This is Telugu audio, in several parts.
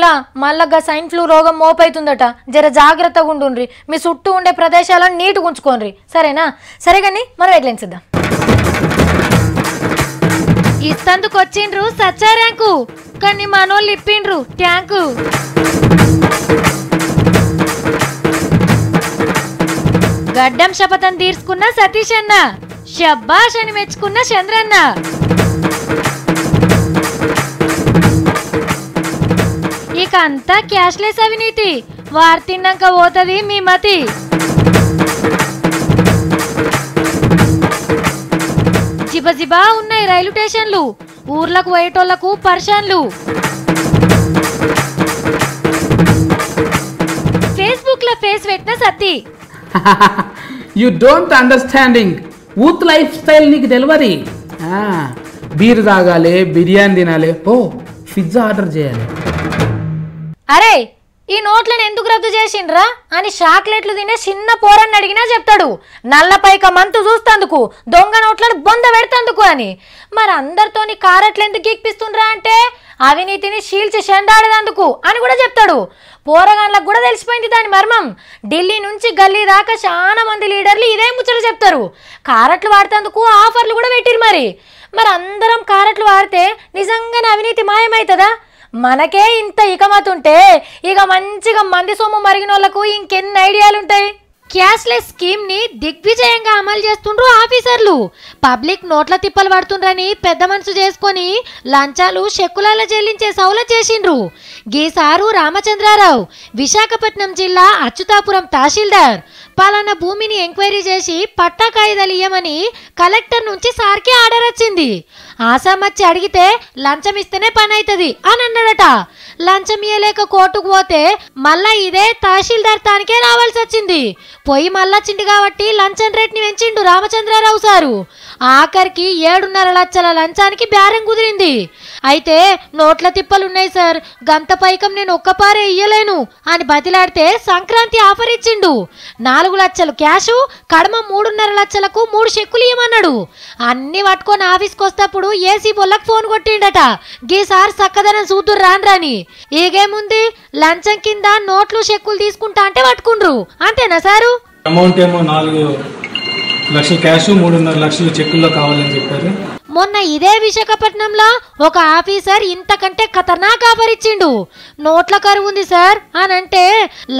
ఊర్లో మళ్ళా సైన్ ఫ్లూ రోగం మోపైతుందట. జర జాగ్రత్తగా ఉండుండ్రి. మీ చుట్టూ ఉండే ప్రదేశాలను నీట్గా ఉంచుకోండి. సరేనా? సరే కానీ మనం హెడ్లైన్స్ ఇద్దాం. ఇస్తందుకు వచ్చిండ్రు సచ్చా ర్యాంకు, కానీ మనోళ్ళు ఇప్పిండ్రు ట్యాంకు. గడ్డం శపథం తీర్చుకున్న సతీష్ అన్న, షబ్బాష్ అని మెచ్చుకున్న చంద్రన్న. ఇక అంతా క్యాష్లెస్ అవినీతి, వారు తిన్నాక పోతుంది మీ మతి. జిబజిబా ఉన్నాయి రైలు స్టేషన్లు, ఊర్లకు పోయేటోళ్లకు పర్షన్లు. ఫేస్బుక్ లో ఫేస్ పెట్టిన Satti. You don't understanding youth lifestyle నీకు డెలివరీ. బీర్ తాగాలి, బిర్యానీ తినాలి, ఓ పిజ్జా ఆర్డర్ చేయాలి. అరే ఈ నోట్లను ఎందుకు రద్దు చేసిండ్రా అని చాక్లెట్లు తినే చిన్న పోరన్ని అడిగినా చెప్తాడు. నల్లపైక మంతు చూస్తందుకు, దొంగ నోట్లను బొంద పెడతందుకు అని. మరి అందరితోని కారట్లు ఎందుకు గీక్పిస్తుండ్రా అంటే అవినీతిని చీల్చి చెండాడేందుకు అని కూడా చెప్తాడు. పోరగాన్లకు కూడా తెలిసిపోయింది దాని మర్మం. ఢిల్లీ నుంచి గల్లీ దాకా చాలా మంది లీడర్లు ఇదే ముచ్చట చెప్తారు. కారట్లు వాడేందుకు ఆఫర్లు కూడా పెట్టిరు. మరి అందరం కారట్లు వాడితే నిజంగానే అవినీతి మాయమవుతుందా? మనకే ఇంత ఇకమతుంటే ఇక మంచిగా మంది సొమ్ము మరిగినోళ్లకు ఇంకెన్ని ఐడియాలుంటాయి. క్యాష్లెస్ స్కీమ్ ని దిగ్విజయంగా అమలు చేస్తుండ్రు ఆఫీసర్లు. పబ్లిక్ నోట్ల తిప్పలు పడుతుండ్రని పెద్ద మనసు చేసుకొని లంచాలు చెక్కులలో చెల్లించే సౌలత్ చేసిండ్రు. గీసారు రామచంద్రారావు విశాఖపట్నం జిల్లా అచ్యుతాపురం తహసీల్దార్ పలానా భూమిని ఎంక్వైరీ చేసి పట్టా కాయిదాలు ఇయ్యమని కలెక్టర్ నుంచి సార్కి ఆర్డర్ వచ్చింది. ఆసామచ్చి అడిగితే లంచం ఇస్తేనే పని అవుతుంది అని అన్నాడట. లంచం ఇయ్యలేక కోర్టుకు పోతే మళ్ళా ఇదే తహసీల్దార్ తానికే రావాల్సి వచ్చింది. పొయ్యి మళ్ళొచ్చింది కాబట్టి లంచం రేట్ని పెంచిండు రామచంద్రారావు సారు. ఆఖరికి 7.5 లక్షల లంచానికి బేరం కుదిరింది. అయితే నోట్ల తిప్పలున్నాయి సార్, గంత పైకం నేను ఒక్కపారే ఇయ్యలేను అని బతిలాడితే సంక్రాంతి ఆఫర్ ఇచ్చిండు. 4 లక్షలు క్యాషు, కడమ 3.5 లక్షలకు 3 చెక్కులు ఇవ్వమన్నాడు. అన్ని పట్టుకొని ఆఫీస్కి వస్తప్పుడు ఏసీ బొల్లకు ఫోన్ కొట్టిండట. గీసారి చక్కదనం చూద్దురు రాని. ఈగేముంది, లంచం కింద నోట్లు చెక్కులు తీసుకుంటా అంటే పట్టుకుండ్రు. అంతేనా సారు? అమౌంట్ ఏమో 4 లక్షలు క్యాష్, 3.5 లక్షలు చెక్కుల్లో కావాలని చెప్పారు. మొన్న ఇదే విశాఖపట్నంలో ఒక ఆఫీసర్ ఇంతకంటే ఖతర్నాక్ ఆఫర్ ఇచ్చిండు. నోట్ల కరువు ఉంది సార్ అని అంటే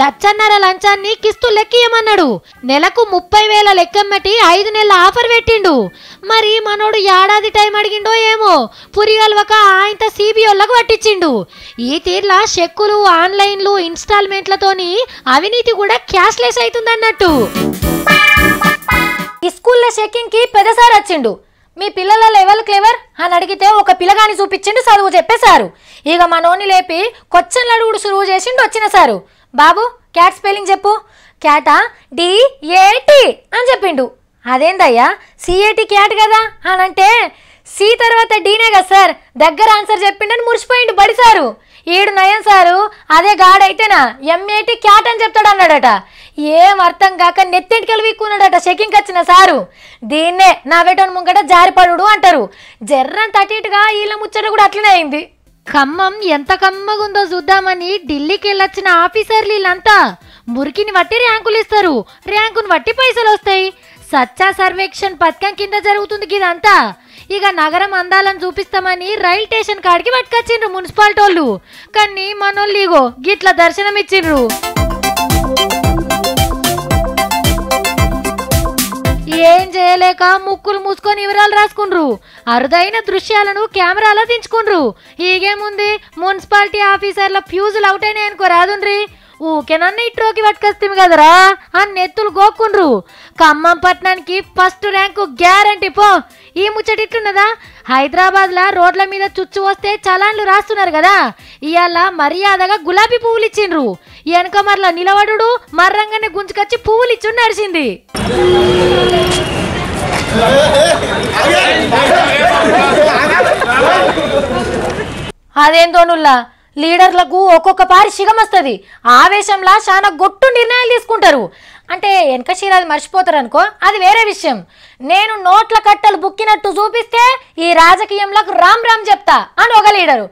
1.5 లక్షల లంచాన్ని కిస్తు లెక్కియమన్నాడు. నెలకు 30,000 లెక్కమ్మటి 5 నెలల ఆఫర్ పెట్టిండు. మరి మనోడు ఏడాది టైం అడిగిండో ఏమో, పురిగల్వక ఆయనతో సిబిఓలకు పట్టించిండు. ఈ తీర్లా చెక్కులు, ఆన్లైన్లు, ఇన్స్టాల్మెంట్లతోని అవినీతి కూడా క్యాష్లెస్ అవుతుందన్నట్టు. ఈ స్కూల్లో చెక్కింగ్ కి పెద్దసారి వచ్చిండు. మీ పిల్లల లెవెల్ క్లేవర్ అని అడిగితే ఒక పిల్లగాని చూపించిండు, చదువు చెప్పేశారు. ఇక మనోని లేపి క్వశ్చన్లు అడుగుడు సురువు చేసిండు వచ్చిన సారు. బాబు క్యాట్ స్పెల్లింగ్ చెప్పు. క్యాటా DAT అని చెప్పిండు. అదేందయ్యా CAT క్యాట్ కదా అని అంటే సి తర్వాత డీనే కదా సార్, దగ్గర ఆన్సర్ చెప్పిండని మురిసిపోయిండు బడిసారు. ఈడు నయం సారు అదే గాడైతేనా MAT క్యాట్ అని చెప్తాడు అన్నాడట. ఏం అర్థం కాక నెత్తింటికెళ్ళి వీక్కున్నాడట చెకింగ్కి వచ్చిన సారు. దీన్నే నా వేటోని ముంగట జారిపడు అంటారు. జర్రంత అటుగా వీళ్ళ ముచ్చట కూడా అట్లనే అయింది. ఖమ్మం ఎంత కమ్మగుందో చూద్దామని ఢిల్లీకి వెళ్ళొచ్చిన ఆఫీసర్లు వీళ్ళంతా మురికిని బట్టి ర్యాంకులు ఇస్తారు, ర్యాంకును బట్టి పైసలు వస్తాయి. సచ్చా సర్వేక్షణ్ పథకం కింద జరుగుతుంది ఇదంతా. ఇక నగరం అందాలను చూపిస్తామని రైల్ స్టేషన్ కాడికి పట్టుకొచ్చిండ్రు మున్సిపాలిటీ వాళ్ళు. కానీ మనోళ్ళు ఇగో గిట్ల దర్శనం ఇచ్చిండ్రు. ఏం చేయలేక ముక్కులు మూసుకొని వివరాలు రాసుకుండ్రు. అరుదైన దృశ్యాలను కెమెరాలో దించుకుండ్రు. ఈగేముంది, మున్సిపాలిటీ ఆఫీసర్ల ఫ్యూజులు అవుట్ అయినాయి అనుకో రాదుండ్రి. ఊకేనన్న ఇట్రోకి పట్టుకొస్తాం కదరా అని నెత్తులు గోక్కుండ్రు. ఖమ్మం పట్టణానికి ఫస్ట్ ర్యాంకు గ్యారంటీ పో. ఈ ముచ్చట ఇట్లున్నదా, హైదరాబాద్ లా రోడ్ల మీద చుచ్చు వస్తే చలాన్లు రాస్తున్నారు కదా, ఇవాళ మర్యాదగా గులాబీ పువ్వులు ఇచ్చిండ్రు. వెనక మరలా నిలబడు మర్రంగానే గుంజుకొచ్చి పువ్వులు ఇచ్చి నడిచింది. అదేందోనుల్లా లీడర్లకు ఒక్కొక్క పారి సిగమస్తుంది. ఆవేశంలా చాలా గొట్టు నిర్ణయాలు తీసుకుంటారు. అంటే వెనక చీరది మర్చిపోతారు అనుకో, అది వేరే విషయం. నేను నోట్ల కట్టలు బుక్కినట్టు చూపిస్తే ఈ రాజకీయంలో రామ్ రామ్ చెప్తా అని ఒక లీడరు.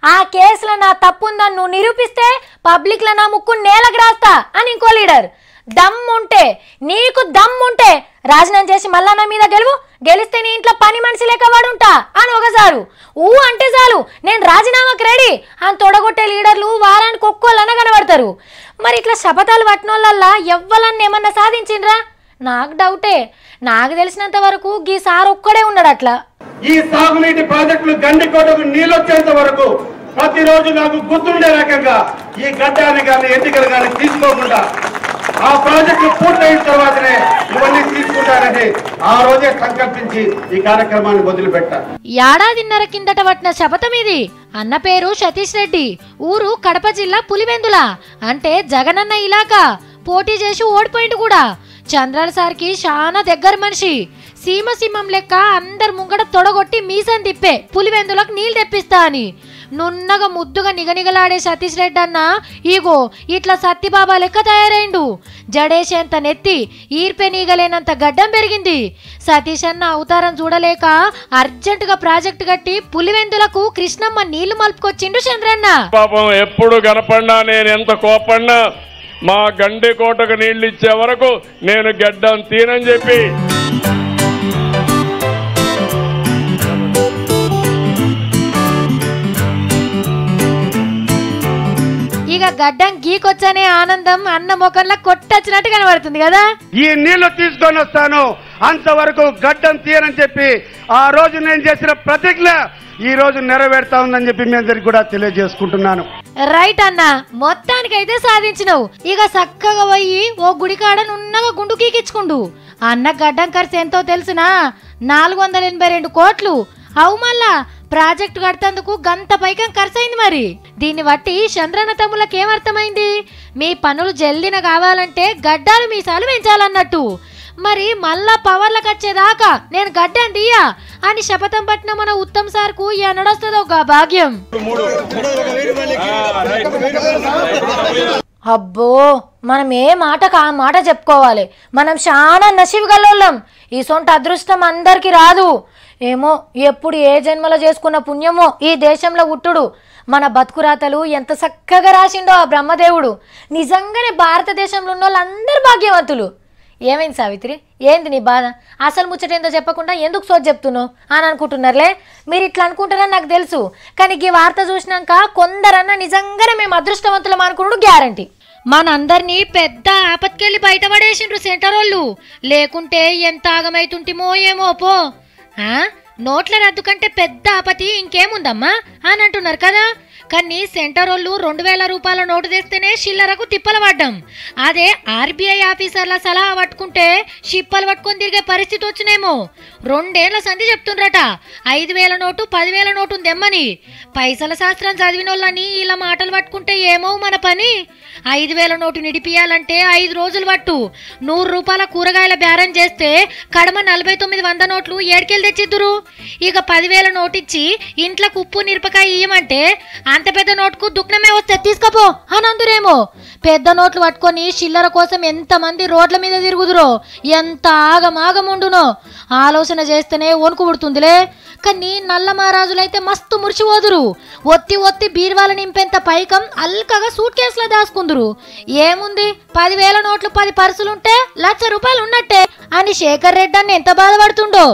ఆ కేసులో నా తప్పుందని నువ్వు నిరూపిస్తే పబ్లిక్లో నా ముక్కు నేలకు రాస్తా అని ఇంకో లీడర్. దమ్ముంటే నీకు దమ్ముంటే రాజీనామా చేసి మళ్ళా నా మీద గెలిస్తే నీ ఇంట్లో పని మనిషి లెక్క వాడుంటా అని ఒకసారు అంటే చాలు నేను రాజీనామాకి రెడీ అని తొడగొట్టే లీడర్లు వారానికి ఒక్కోళ్ళన్నా కనబడతారు. మరి ఇట్లా శపథాలు పట్టినోళ్ళల్లా ఎవ్వలన్నా ఏమన్నా సాధించిండ్రా? నాకు డౌటే. నాకు తెలిసినంత వరకు ఈ సార్ ఒక్కడే ఉన్నాడు అట్లా. ఈ సాగునీటి ప్రాజెక్టులు గండికోటకు నీళ్ళు వచ్చేంత వరకు ప్రతిరోజు నాకు గుర్తుండే రకంగా ఈ గడ్డాన్ని కానీ ఎన్నికలు కానీ తీసుకోకుండా ఆ ప్రాజెక్టు పూర్తయిన తర్వాతనే ఇవన్నీ తీసుకుంటారని ఆ రోజే సంకల్పించి ఈ కార్యక్రమాన్ని మొదలుపెట్టారు. ఏడాదిన్నర కిందట పట్టిన శపథం ఇది. అన్న పేరు సతీష్ రెడ్డి, ఊరు కడప జిల్లా పులివెందుల. అంటే జగనన్న ఇలాకా పోటీ చేసి ఓడిపోయిండు కూడా. చంద్రాల సార్కి చాలా దగ్గర మనిషి. సీమ సింహం లెక్క అందరు ముంగట తొడగొట్టి మీసం తిప్పే పులివెందులకు నీళ్ళు తెప్పిస్తా అని నున్నగా ముద్దుగా నిగనిగలాడే సతీష్ రెడ్డి అన్న ఈగో ఇట్లా సత్తిబాబా లెక్క తయారైండు. జడేసేంత నెత్తి ఈర్పెనీగలేనంత గడ్డం పెరిగింది. సతీష్ అన్న అవతారం చూడలేక అర్జెంటుగా ప్రాజెక్టు కట్టి పులివెందులకు కృష్ణమ్మ నీళ్లు మలుపుకొచ్చిండు చంద్రన్న. పాపం ఎప్పుడు కనపడినా నేను ఎంత కోపడినా మా గండికోటకు నీళ్లు ఇచ్చే వరకు నేను గడ్డం తీనని చెప్పి ఇక గడ్డం గీకొచ్చనే ఆనందం అన్న ముఖంలో కొట్టొచ్చినట్టు కనబడుతుంది కదా. ఈ నీళ్లు తీసుకొని వస్తాను అంతవరకు గడ్డం తీయనని చెప్పి ఆ రోజు నేను చేసిన ప్రతిజ్ఞ ఈ రోజు నెరవేరుతా ఉందని చెప్పి మీ అందరికి కూడా తెలియజేసుకుంటున్నాను. రైట్ అన్న, మొత్తానికైతే సాధించినవు. ఇక చక్కగా పోయి ఓ గుడికాడ నున్నగా గుండు గీకిచ్చుకుండు. అన్న గడ్డం ఖర్చు ఎంతో తెలుసునా? 482 కోట్లు. అవు మళ్ళా ప్రాజెక్టు కడతందుకు గంత పైకం ఖర్చయింది. మరి దీన్ని బట్టి చంద్రన్న తమ్ములకు ఏమర్థమైంది? మీ పనులు జల్దిన కావాలంటే గడ్డాలు మీసాలు పెంచాలన్నట్టు. మరి మళ్ళా పవర్లకు వచ్చేదాకా నేను గడ్డం తీయా అని శపథం పట్టిన మన ఉత్తమ్ సార్ కు ఎన్నడొస్తుందో ఒక భాగ్యం. అబ్బో, మనం ఏ మాటకు ఆ మాట చెప్పుకోవాలి. మనం చాలా నసీబు గల్లోళ్ళం. ఈ సొంత అదృష్టం అందరికి రాదు. ఏమో ఎప్పుడు ఏ జన్మలో చేసుకున్న పుణ్యమో ఈ దేశంలో ఉట్టుడు. మన బతుకురాతలు ఎంత చక్కగా రాసిండో ఆ బ్రహ్మదేవుడు. నిజంగానే భారతదేశంలో ఉన్న వాళ్ళందరూ భాగ్యవంతులు. ఏమైంది సావిత్రి, ఏంది నీ బాధ? అసలు ముచ్చటేందో చెప్పకుండా ఎందుకు సోది చెప్తున్నావు అని అనుకుంటున్నారులే. మీరు ఇట్లా అనుకుంటారని నాకు తెలుసు. కానీ ఈ వార్త చూసినాక కొందరన్నా నిజంగానే మేము అదృష్టవంతులం అనుకున్నాడు గ్యారంటీ. మనందరినీ పెద్ద ఆపత్కెళ్ళి బయటపడేసిండ్రు సెంటర్ వాళ్ళు. లేకుంటే ఎంత ఆగమైతుంటిమో ఏమో పో. నోట్ల రద్దు కంటే పెద్ద ఆపతి ఇంకేముందమ్మా అని అంటున్నారు కదా. కానీ సెంటర్ వాళ్ళు 2000 రూపాయల నోటు తెస్తేనే చిల్లరకు తిప్పలు పడ్డం. అదే ఆర్బీఐ ఆఫీసర్ల సలహా పట్టుకుంటే షిప్పలు పట్టుకొని తిరిగే పరిస్థితి వచ్చినేమో. 2 ఏళ్ల సంధి చెప్తుండ్రట 5000 నోటు 10,000 నోటు దెమ్మని. పైసల శాస్త్రం చదివిన వాళ్ళని ఇలా మాటలు పట్టుకుంటే ఏమో మన పని. 5000 నోటు నిడిపియాలంటే 5 రోజులు పట్టు. 100 రూపాయల కూరగాయల బేరం చేస్తే కడమ 4900 నోట్లు ఏడుకెళ్ళి తెచ్చిద్దురు. ఇక 10,000 నోటిచ్చి ఇంట్లోకి ఉప్పు మిరపకాయ ఇయ్యమంటే అంత పెద్ద నోటుకు దుఃఖమే వస్తే తీసుకపో అని అందురేమో. పెద్ద నోట్లు పట్టుకొని చిల్లర కోసం ఎంతమంది రోడ్ల మీద తిరుగుదురో, ఎంత ఆగమాగముండునో ఆలోచన చేస్తేనే వణుకు పుడుతుందిలే. కానీ నల్ల మహారాజులైతే మస్తు మురిచిపోదురు. ఒత్తి ఒత్తి బీర్వాల నింపేంత పైకం అల్కగా సూట్ కేసులో దాసుకుందురు. ఏముంది 10,000 నోట్లు 10 పర్సులుంటే 1,00,000 రూపాయలు ఉన్నట్టే అని శేఖర్ రెడ్డి అన్న ఎంత బాధపడుతుండో.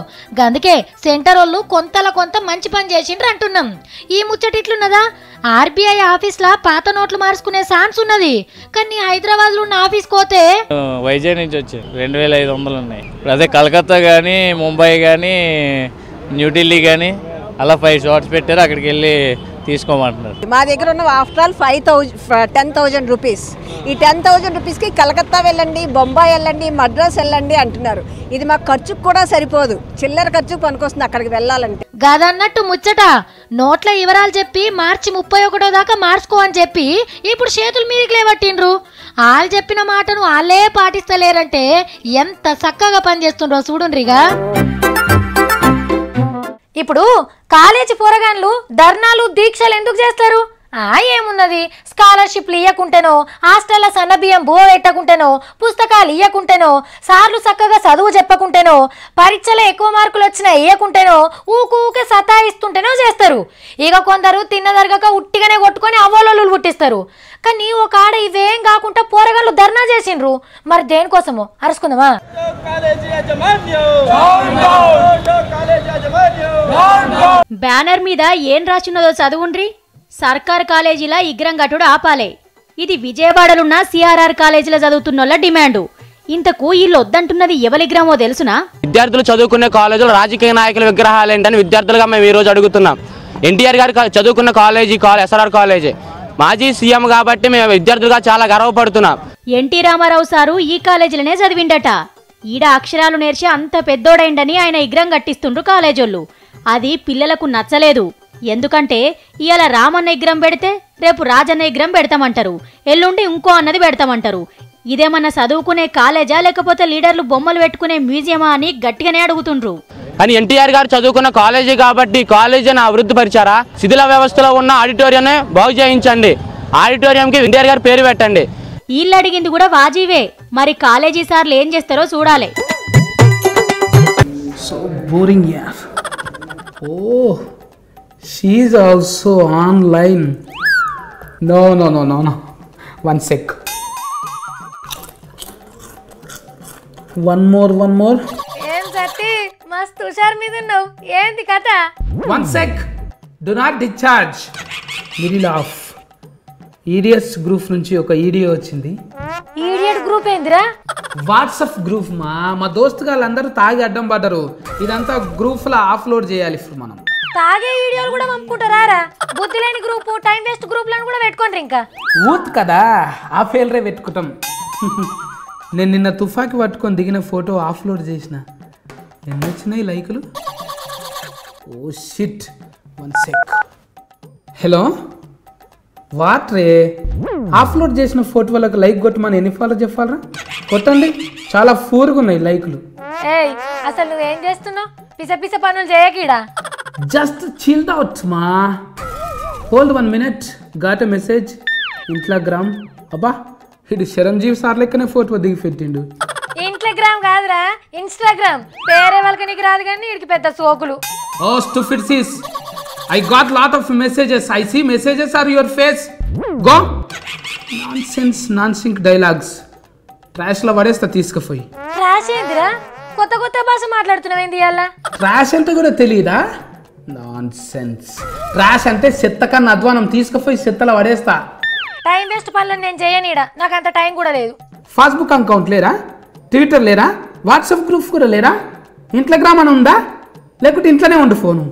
గందుకే సెంటర్ వాళ్ళు కొంత మంచి పని చేసిండ్రు అంటున్నాం. ఈ ముచ్చటిట్లున్నదా? ఆర్బీఐ ఆఫీస్ లా పాత నోట్లు మార్చుకునే ఛాన్స్ ఉన్నది. కానీ హైదరాబాద్ లో ఉన్న ఆఫీస్ పోతే వైజాగ్ నుంచి వచ్చి 2500 ఉన్నాయి. అదే కలకత్తా కానీ ముంబై కానీ న్యూఢిల్లీ కానీ అలా 5 షాట్స్ పెట్టారు. అక్కడికి వెళ్ళి తీసుకోమంటున్నారు. మా దగ్గర ఉన్న ఆఫ్టర్ ఆల్ 10,000 రూపీస్. ఈ 10,000 రూపీస్కి కలకత్తా వెళ్ళండి, బొంబాయి వెళ్ళండి, మద్రాస్ వెళ్ళండి అంటున్నారు. ఇది మా ఖర్చుకు కూడా సరిపోదు. చిల్లర ఖర్చు పనికొస్తుంది అక్కడికి వెళ్ళాలంటే. గదన్నట్టు ముచ్చట నోట్ల వివరాలు చెప్పి మార్చి 31 దాకా మార్చుకో అని చెప్పి ఇప్పుడు చేతులు మీరికి లేవట్టిండ్రు. వాళ్ళు చెప్పిన మాటను వాళ్ళే పాటిస్తలేరంటే ఎంత చక్కగా పనిచేస్తుండ్రో చూడుండ్రిగా. ఇప్పుడు కాలేజీ పోరగాన్లు ధర్నాలు దీక్షలు ఎందుకు చేస్తారు? ఏమున్నది, స్కాలర్షిప్లు ఇవ్వకుంటేనో, హాస్టల్లో సన్న బియ్యం బువ పెట్టకుంటేనో, పుస్తకాలు ఇవ్వకుంటేనో, సార్లు చక్కగా చదువు చెప్పకుంటేనో, పరీక్షలో ఎక్కువ మార్కులు వచ్చినా ఇవ్వకుంటేనో, ఊకే సతాయిస్తుంటేనో చేస్తారు. ఇక కొందరు తిన్నదరగక ఉట్టిగానే కొట్టుకొని అవ్వలోళ్ళు పుట్టిస్తారు. కానీ ఒక ఆడ ఇవేం కాకుండా పోరగాళ్ళు ధర్నా చేసిండ్రు. మరి దేనికోసమో అరుచుకుందామా? బ్యానర్ మీద ఏం రాసిన్నదో చదువుండ్రి. సర్కార్ కాలేజీల ఇగ్రం గట్టుడు ఆపాలే. ఇది విజయవాడలున్న సిఆర్ఆర్ కాలేజీలో చదువుతున్నోళ్ళ డిమాండు. ఇంతకు వీళ్ళు వద్దంటున్నది ఎవలిగ్రామో తెలుసునా? విద్యార్థులు చదువుకునే కాలేజీలో రాజకీయ నాయకుల విగ్రహాలు ఏంటని విద్యార్థులుగా మేము ఈ రోజు అడుగుతున్నాం. ఎన్టీఆర్ గారు చదువుకున్న కాలేజీ ఎస్ఆర్ఆర్ కాలేజీ. మాజీ సీఎం కాబట్టి మేము విద్యార్థులుగా చాలా గర్వపడుతున్నాం. ఎన్టీ రామారావు సారు ఈ కాలేజీలనే చదివిండట. ఈడ అక్షరాలు నేర్చి అంత పెద్దోడైండని ఆయన ఇగ్రం కట్టిస్తుండ్రు కాలేజోళ్ళు. అది పిల్లలకు నచ్చలేదు. ఎందుకంటే ఇవాళ రామన్న ఇగ్రం పెడితే రేపు రాజన్న ఇగ్రం పెడతామంటారు, ఎల్లుండి ఇంకో అన్నది పెడతామంటారు. ఇదేమన్నా చదువుకునే కాలేజా లేకపోతే లీడర్లు బొమ్మలు పెట్టుకునే మ్యూజియమా అని గట్టిగానే అడుగుతుండ్రు. కానీ ఎన్టీఆర్ గారు చదువుకున్న కాలేజీ కాబట్టి కాలేజీని అభివృద్ధి పరిచారా? శిథిల వ్యవస్థలో ఉన్న ఆడిటోరియంని బాగు చేయించండి. ఆడిటోరియంకి ఎన్టీఆర్ గారి పేరు పెట్టండి. వీళ్ళు అడిగింది కూడా వాజీవే. మరి కాలేజీ సార్లు ఏం చేస్తారో చూడాలి. So boring, yeah. Oh, she's also online. No. One sec. One more. ఏం సత్తి మస్తు హుషారు మీద ఉన్నావు, ఏంది కథ? One sec. Do not discharge. Middle off. Idiots group నుంచి ఒక ఈడియో వచ్చింది. ఈడియట్ గ్రూప్ ఏందిరా? వాట్సాప్ గ్రూప్ మా దోస్తు వాళ్ళందరూ తాగి అడ్డం పడ్డారు. ఇదంతా గ్రూప్ లో ఆఫ్లోడ్ చేయాలి. ఇప్పుడు మనం తాగే వీడియోలు కూడా పంపుకుంటారా? బుద్ధి లేని గ్రూప్, టైం వేస్ట్ గ్రూప్ లను కూడా పెట్టుకోండి. ఇంకా ఊత్ కదా, ఆ ఫెయిల్రే పెట్టుకుంటాం. నేను నిన్న తుఫాకి పట్టుకొని దిగిన ఫోటో ఆఫ్లోడ్ చేసిన. ఎన్ని వచ్చినాయి లైకులు? Oh shit. One sec. Hello, what రే? అప్లోడ్ చేసిన ఫోటో వాళ్ళకి లైక్ కొట్టమని ఎన్ని ఫాలో చెప్పాలరా? కొట్టండి, చాలా ఫూర్గా ఉన్నాయి లైకులు. ఏయ్, అసలు నువ్వేం చేస్తున్నావు? పిస పనులు చేయకీడా. జస్ట్ చిల్డ్ అవుట్ మా. Hold 1 minute. Got a message. Instagram. అబ్బా, ఇది చిరంజీవి సార్ లెక్కనే ఫోటో దిగి పెట్టిండు. ఇన్స్టాగ్రామ్ కాదురా, ఇన్స్టాగ్రామ్. పేరే వాళ్ళకి నీకు రాదు కానీ వీడికి పెద్ద సోకులు. ఓ స్టూపిడ్ సీస్. I got lot of messages. I see messages are your face. Go. Nonsense dialogues. Trash లో పడేస్తా తీసుకుపోయి. ట్రాష్ ఏందిరా? కొత్త భాష మాట్లాడుతున్నావు ఏంది ఇయాల? ట్రాష్ అంటే కూడా తెలియదా? నాన్సెన్స్. ట్రాష్ అంటే చెత్త కన్నా అధ్వానం. తీసుకుపోయి చెత్తలో పడేస్తా. టైం వేస్ట్ పనులు నేను చేయనీడా, నాకు అంత టైం కూడా లేదు. ఫేస్బుక్ అకౌంట్ లేరా? ట్విట్టర్ లేరా? వాట్సాప్ గ్రూప్ కూడా లేరా? ఇన్స్టాగ్రామ్ అని ఉందా? లేకుంటే ఇంట్లోనే ఉండు ఫోను.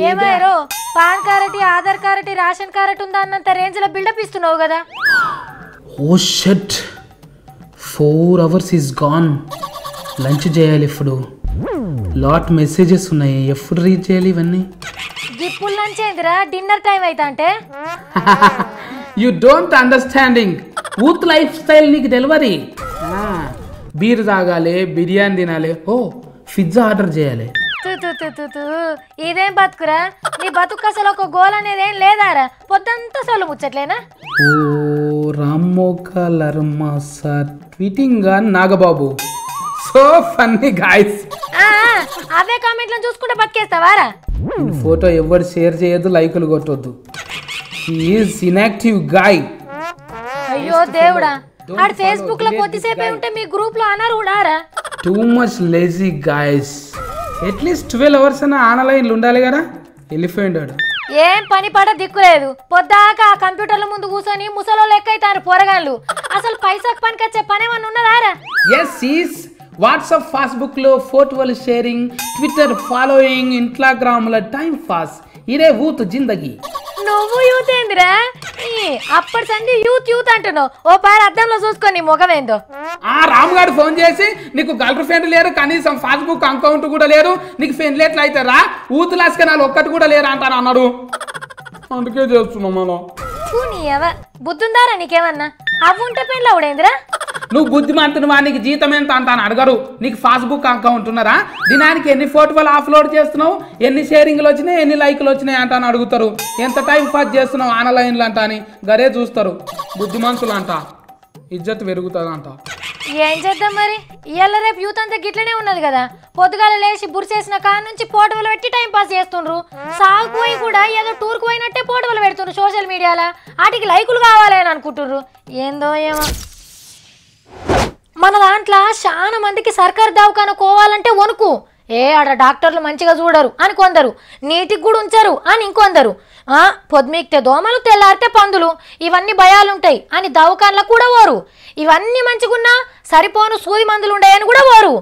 ఏమాయరో, PAN card, Aadhaar card, ration card ఉందా అన్నంత రేంజ్ లో బిల్డప్ ఇస్తున్నావు కదా. Oh shit, 4 hours is gone. Lunch చేయాలి ఇప్పుడు. లాట్ మెసేజెస్ ఉన్నాయి. ఎప్పుడు రీడ్ చేయాలి ఇవన్నీ? ఇప్పుడు లంచ్ ఏందిరా, డిన్నర్ టైం అయితే అంటే. You don't understanding. Youth life style నీకు తెలియదు. బీర్ తాగాలి, బిర్యానీ తినాలి, ఓ పిజ్జా ఆర్డర్ చేయాలి. ఇదేం బతుకురా? నీ బతుకు అసలు ఒక గోల్ అనేది ఏం లేదారా? పొద్దంతా సొల్లు ముచ్చట్లేనా? ఓ రామ్మోకాలర్మా sir tweeting Nagababu. So funny guys. అవే కామెంట్లను చూసుకుంటే బతికేస్తావారా? ఫోటో ఎవరు షేర్ చేయొద్దు, లైకులు కొట్టొద్దు. He is inactive guy. అయ్యో దేవుడా, ఆడు ఫేస్బుక్ లో కొద్దిసేపే ఉంటే మీ గ్రూప్ లో అనరు కూడారా? Too much lazy guys. At least 12 hours అన్న ఆన్లైన్లు ఉండాలి కదా. వెళ్ళిపోయిండాడు. ఏం పని పడ దిక్కులేదు. పొద్దాక ఆ కంప్యూటర్ల ముందు కూర్చొని ముసలో లెక్క అవుతారు పోరగాళ్ళు. అసలు పైసాకు పనికొచ్చే పని ఏమన్నా ఉన్నదారా? ఎస్ ఈస్. వాట్సాప్, ఫేస్బుక్ లో ఫోటోలు షేరింగ్, ట్విట్టర్ ఫాలోయింగ్, ఇన్స్టాగ్రామ్ లో టైం పాస్. ఇదే యూత్ జిందగీ. నువ్వు యూత్ ఏందిరా? అప్పటి సంది యూత్ అంటున్నావు. ఓ పారి అద్దంలో చూసుకొని ముఖం ఏందో. ఆ రామ్గాడు ఫోన్ చేసి నీకు గర్ల్ ఫ్రెండ్ లేరు, కనీసం ఫేస్బుక్ అకౌంట్ కూడా లేరు, నీకు ఫ్రెండ్ ఎట్లా అవుతారా? యూత్ లాస్కి నాలుగు ఒక్కటి కూడా లేరు అంటాను అన్నాడు. అందుకే చేస్తున్నాం మనం. బుద్ధుందారా నీకేమన్నా? అవి ఉంటే పెళ్ళి అవుడేందిరా? నువ్వు బుద్ధిమంతుని వానికి జీతం ఎంత అంటాను అడగరు. నీకు ఫేస్బుక్ అకౌంట్ ఉన్నారా? దినానికి ఎన్ని ఫోటోలు అప్లోడ్ చేస్తున్నావు, ఎన్ని షేరింగ్లు వచ్చినాయి, ఎన్ని లైక్లు వచ్చినాయి అంటాను అడుగుతారు. ఎంత టైం పాస్ చేస్తున్నావు ఆన్లైన్లో అంట అని గరే చూస్తారు. బుద్ధిమంతులు అంట, ఇజ్జత్ పెరుగుతుంది అంట. ఏం చేద్దాం మరి, ఇవాళ రేపు యూత్ అంతా గిట్లనే ఉన్నది కదా. పొద్దుగాల లేచి బుర్చేసిన కాడ నుంచి ఫోటోలు పెట్టి టైం పాస్ చేస్తుండ్రు. సాగుపోయి కూడా ఏదో టూర్కు పోయినట్టే ఫోటోలు పెడుతుండ్రు సోషల్ మీడియాలో. వాటికి లైకులు కావాలి అని అనుకుంటుర్రు. ఏందో ఏమో. మన దాంట్లో చాలా మందికి సర్కారు దవాఖాన కోవాలంటే వణుకు. ఆడ డాక్టర్లు మంచిగా చూడరు అని కొందరు, నీటికి కూడా ఉంచరు అని ఇంకొందరు. పొద్దుమిక్తే దోమలు, తెల్లారితే పందులు, ఇవన్నీ భయాలుంటాయి అని దవాఖానలో కూడా పోరు. ఇవన్నీ మంచిగున్నా సరిపోను సూది మందులు ఉన్నాయని కూడా పోరు.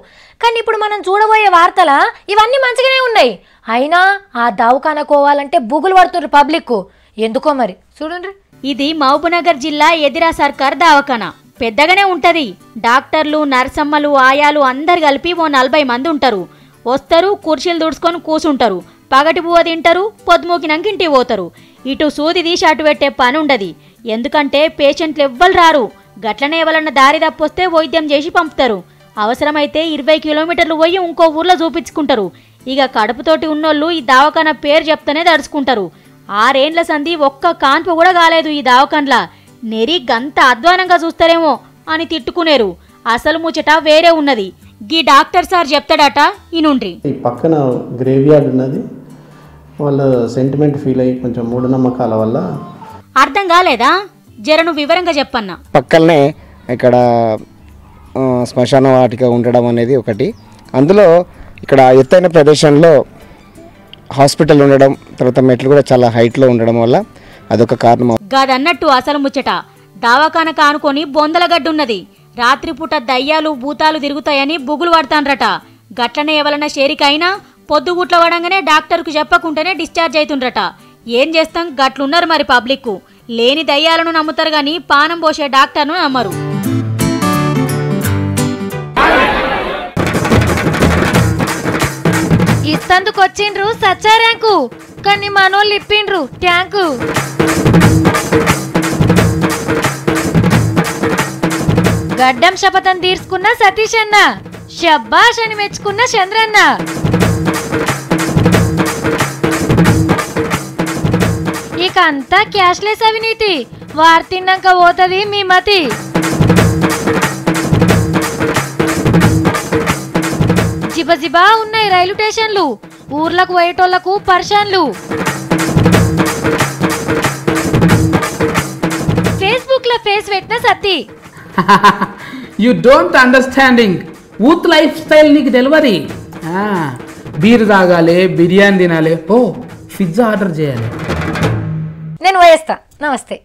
కానీ ఇప్పుడు మనం చూడబోయే వార్తల ఇవన్నీ మంచిగానే ఉన్నాయి. అయినా ఆ దవాఖాన కోవాలంటే బుగులు పడుతున్నారు పబ్లిక్. ఎందుకో మరి చూడండి. ఇది మహబూబ్నగర్ జిల్లా ఎదిరా సర్కార్ దవాఖానా. పెద్దగానే ఉంటది. డాక్టర్లు, నర్సమ్మలు, ఆయాలు అందరు కలిపి ఓ 40 మంది ఉంటారు. వస్తారు, కుర్చీలు దుడుచుకొని కూసుంటారు. పగటి పువ్వ తింటారు, పొద్దుమూకినాక ఇంటికి పోతారు. ఇటు సూది తీసి అటు పెట్టే పని ఉండదు. ఎందుకంటే పేషెంట్లు ఎవ్వరు రారు. గట్లనే ఎవరన్నా దారి తప్పొస్తే వైద్యం చేసి పంపుతారు. అవసరమైతే 20 కిలోమీటర్లు పోయి ఇంకో ఊర్లో చూపించుకుంటారు. ఇక కడుపుతోటి ఉన్నోళ్ళు ఈ దవాఖానా పేరు చెప్తేనే తడుచుకుంటారు. 6 ఏండ్ల సంధి ఒక్క కాన్పు కూడా కాలేదు ఈ దవాఖాన్లా. నెరి గంత అధ్వానంగా చూస్తారేమో అని తిట్టుకునేరు. అసలు ముచ్చట వేరే ఉన్నది. గీ డాక్టర్ సార్ చెప్తాడట ఈనుండ్రి. ఈ పక్కన గ్రేవ్ యార్డ్ ఉన్నది. వాళ్ళు సెంటిమెంట్ ఫీల్ అయ్యి కొంచెం మూఢనమ్మకాల వల్ల. అర్థం కాలేదా? జరను వివరంగా చెప్పన్నా. పక్కనే ఇక్కడ శ్మశాన వాటిక ఉండడం అనేది ఒకటి. అందులో ఇక్కడ ఎత్తైన ప్రదేశంలో హాస్పిటల్ ఉండడం, తర్వాత మెట్లు కూడా చాలా హైట్లో ఉండడం వల్ల అదొక కారణం. గదన్నట్టు అసలు ముచ్చట. దవాఖాన కానుకొని బొందలగడ్డున్నది. రాత్రిపూట దయ్యాలు, భూతాలు తిరుగుతాయని బుగులు పడతాన్రట. గట్లనే ఎవరన్నా షేరికైనా పొద్దుగుట్ల పడంగానే డాక్టర్కు చెప్పకుంటేనే డిశ్చార్జ్ అవుతుండ్రట. ఏం చేస్తాం, గట్లున్నారు మరి పబ్లిక్. లేని దయ్యాలను నమ్ముతారు గాని పానం పోసే డాక్టర్ను నమ్మరు. ఇస్తందుకు వచ్చిండ్రు సచ్చా ర్యాంకు, కానీ మనోళ్ళు ఇప్పిండ్రు ట్యాంకు. గడ్డం శపథం తీర్చుకున్న సతీష్ అన్న, షబ్బాష్ అని మెచ్చుకున్న చంద్రన్న. ఇక అంతా క్యాష్లెస్ అవినీతి. వారు తిన్నాక పోతుంది మీ మతి. జిబజిబా ఉన్నాయి రైలు స్టేషన్లు, ఊర్లకు పోయేటోళ్లకు పర్షన్లు. ఫేస్బుక్ లో ఫేస్ పెట్టిన Satti. You don't understanding youth life style నీకు డెలివరీ. బీర్ తాగాలి, బిర్యానీ తినాలి, పిజ్జా ఆర్డర్ చేయాలి. నేను వేస్తా. నమస్తే.